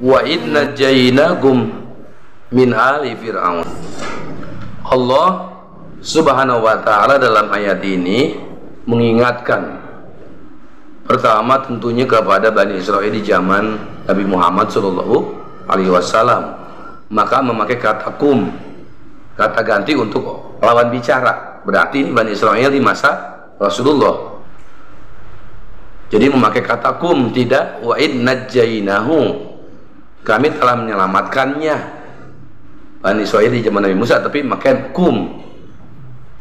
wa idna jainakum min ali fir'aun. Allah Subhanahu wa ta'ala dalam ayat ini mengingatkan pertama tentunya kepada Bani Israel di zaman Nabi Muhammad SAW, maka memakai kata kum, kata ganti untuk lawan bicara. Berarti ini Bani Israel di masa Rasulullah. Jadi memakai kata kum, tidak wa id najjainahu, kami telah menyelamatkannya Bani Israel di zaman Nabi Musa, tapi memakai kum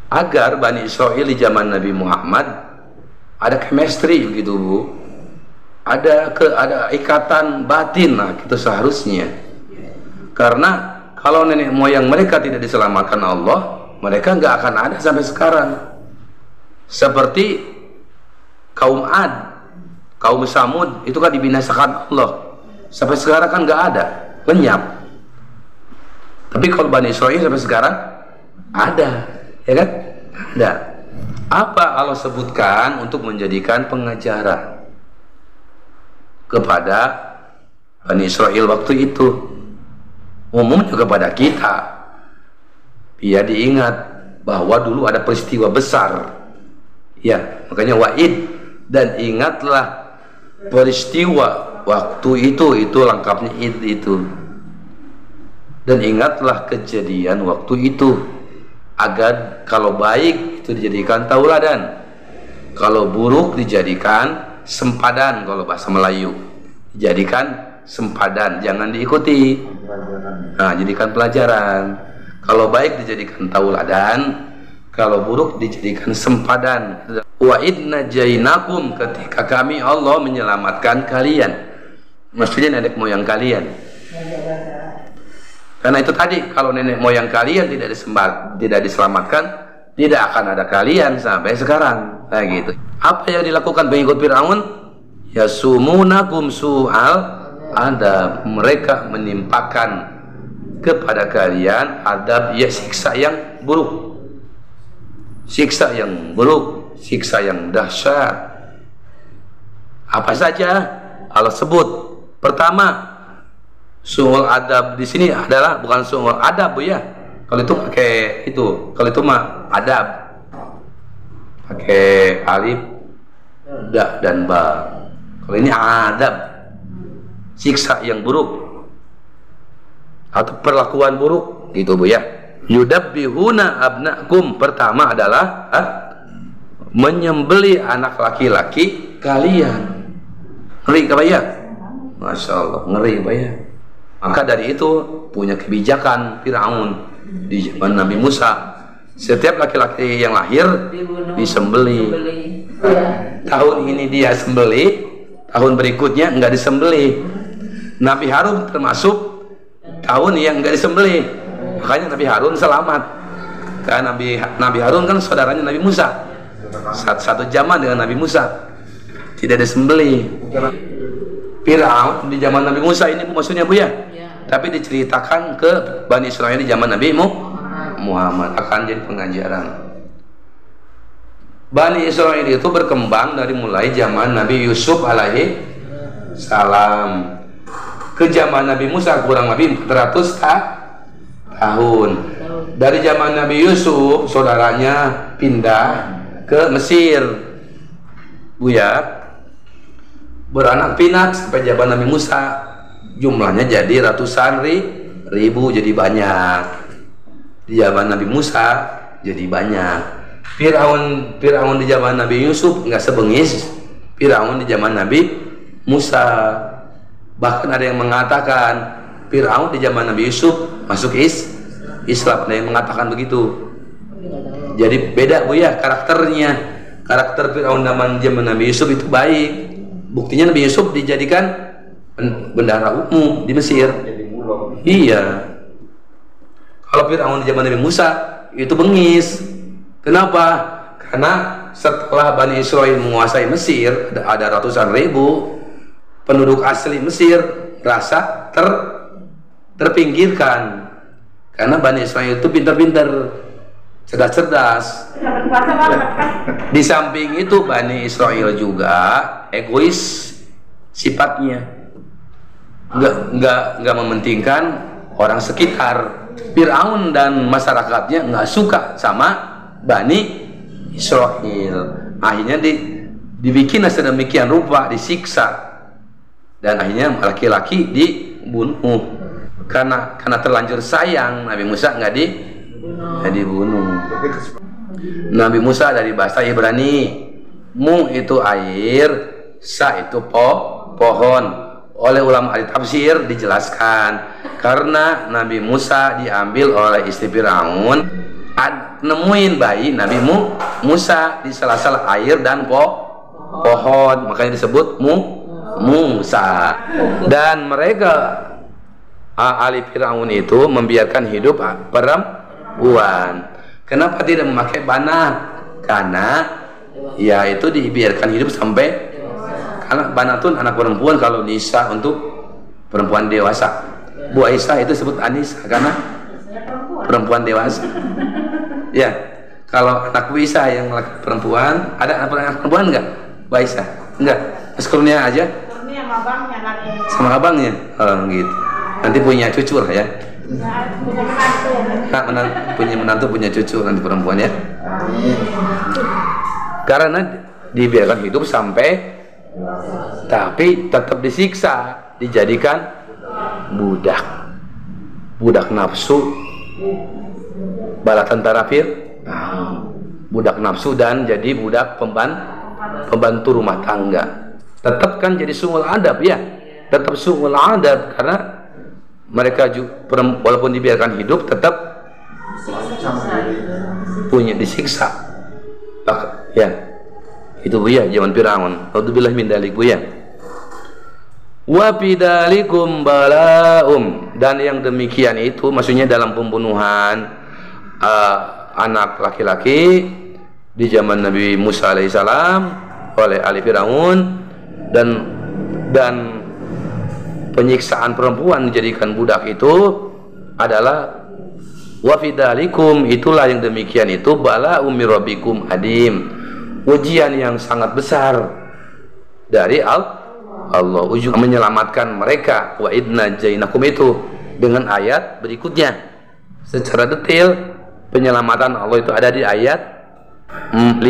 agar Bani Israel di zaman Nabi Muhammad ada chemistry begitu Bu, ada ikatan batin lah gitu seharusnya. Karena kalau nenek moyang mereka tidak diselamatkan Allah, mereka nggak akan ada sampai sekarang. Seperti kaum Ad, kaum Samud itu kan dibinasakan Allah, sampai sekarang kan nggak ada, lenyap. Tapi kalau Bani Israel sampai sekarang ada, ya kan? Ada. Apa Allah sebutkan untuk menjadikan pengajaran kepada Bani Israel waktu itu, umumnya kepada kita, biar diingat bahwa dulu ada peristiwa besar, ya, makanya wa'id, dan ingatlah peristiwa waktu itu lengkapnya id itu, dan ingatlah kejadian waktu itu, agar kalau baik itu dijadikan tauladan, kalau buruk dijadikan sempadan. Kalau bahasa Melayu dijadikan sempadan, jangan diikuti. Nah, jadikan pelajaran. Kalau baik dijadikan tauladan, kalau buruk dijadikan sempadan. Wa idna jainakum, ketika kami Allah menyelamatkan kalian, maksudnya nenek moyang kalian. Karena itu tadi, kalau nenek moyang kalian tidak diselamatkan, tidak akan ada kalian sampai sekarang. Nah gitu. Apa yang dilakukan pengikut Fir'aun? Yasumunakum su'al adab, mereka menimpakan kepada kalian adab, ya siksa yang buruk, siksa yang buruk, siksa yang dahsyat. Apa saja Allah sebut? Pertama, su'ul adab di sini adalah bukan su'ul adab Bu ya. Kalau itu pakai itu, kalau itu mah adab, pakai alif, da dan ba. Kalau ini adab, siksa yang buruk atau perlakuan buruk gitu Bu ya. Yudabbihuna abnakum, pertama adalah menyembelih anak laki-laki kalian. Ngeri apa ya? Masya Allah, ngeri apa ya? Maka dari itu punya kebijakan Fir'aun di zaman Nabi Musa, setiap laki-laki yang lahir disembelih. Tahun ini dia sembelih, tahun berikutnya enggak disembelih. Nabi Harun termasuk tahun yang enggak disembelih, makanya Nabi Harun selamat. Karena Nabi Harun kan saudaranya Nabi Musa, satu zaman dengan Nabi Musa, tidak disembelih. Fir'aun di zaman Nabi Musa ini Bu, maksudnya Bu ya, tapi diceritakan ke Bani Israel di zaman Nabi Muhammad, akan jadi pengajaran. Bani Israel itu berkembang dari mulai zaman Nabi Yusuf alaihi salam ke zaman Nabi Musa kurang lebih 400 tahun. Dari zaman Nabi Yusuf saudaranya pindah ke Mesir Bu ya, beranak pinak sampai zaman Nabi Musa, jumlahnya jadi ratusan ribu, jadi banyak. Di zaman Nabi Musa jadi banyak. Fir'aun di zaman Nabi Yusuf nggak sebengis Fir'aun di zaman Nabi Musa. Bahkan ada yang mengatakan Fir'aun di zaman Nabi Yusuf masuk Islam, ada yang mengatakan begitu. Jadi beda Bu ya karakternya. Karakter Fir'aun zaman Nabi Yusuf itu baik. Buktinya Nabi Yusuf dijadikan bendahara umum di Mesir. Iya. Kalau Fir'aun di zaman Nabi Musa itu bengis. Kenapa? Karena setelah Bani Israel menguasai Mesir, ada ratusan ribu penduduk asli Mesir merasa terpinggirkan. Karena Bani Israel itu pintar-pintar, cerdas-cerdas. Di samping itu Bani Israel juga egois sifatnya. nggak mementingkan orang sekitar. Fir'aun dan masyarakatnya nggak suka sama Bani Israel. Akhirnya dibikin sedemikian rupa, disiksa, dan akhirnya laki-laki dibunuh karena terlanjur sayang. Nabi Musa nggak dibunuh. Nabi Musa dari bahasa Ibrani, mu itu air, sa itu pohon. Oleh ulama ahli tafsir dijelaskan karena Nabi Musa diambil oleh istri Firaun, nemuin bayi Nabi Musa di sela-sela air dan pohon, makanya disebut Musa. Dan mereka ahli Firaun itu membiarkan hidup perempuan. Kenapa tidak memakai bana? Karena ya itu dibiarkan hidup sampai, karena banatun anak perempuan, kalau nisa untuk perempuan dewasa. Bu Aisyah itu sebut Anisa karena perempuan dewasa. Ya, kalau anak Bu Aisyah yang perempuan, ada anak perempuan enggak? Bu Aisyah enggak, sekurnia aja sama abangnya. Oh gitu, nanti punya cucu lah ya. Punya menantu, punya cucu nanti perempuan ya. Karena dibiarkan hidup sampai, tapi tetap disiksa, dijadikan budak nafsu, bala tentara budak nafsu, dan jadi budak pembantu rumah tangga. Tetap kan jadi su'ul adab ya, tetap su'ul adab, karena mereka walaupun dibiarkan hidup tetap punya disiksa ya. Itu Bu ya, zaman Firaun. Auzubillahi min dzalik Bu ya. Wa bidalikum balaum, dan yang demikian itu maksudnya dalam pembunuhan anak laki-laki di zaman Nabi Musa alaihissalam oleh ahli Firaun, dan penyiksaan perempuan dijadikan budak itu adalah wa bidalikum, itulah yang demikian itu balaum mir rabbikum adim, ujian yang sangat besar dari Allah, ujung menyelamatkan mereka. Wa idna jainakum itu dengan ayat berikutnya secara detail. Penyelamatan Allah itu ada di ayat 50.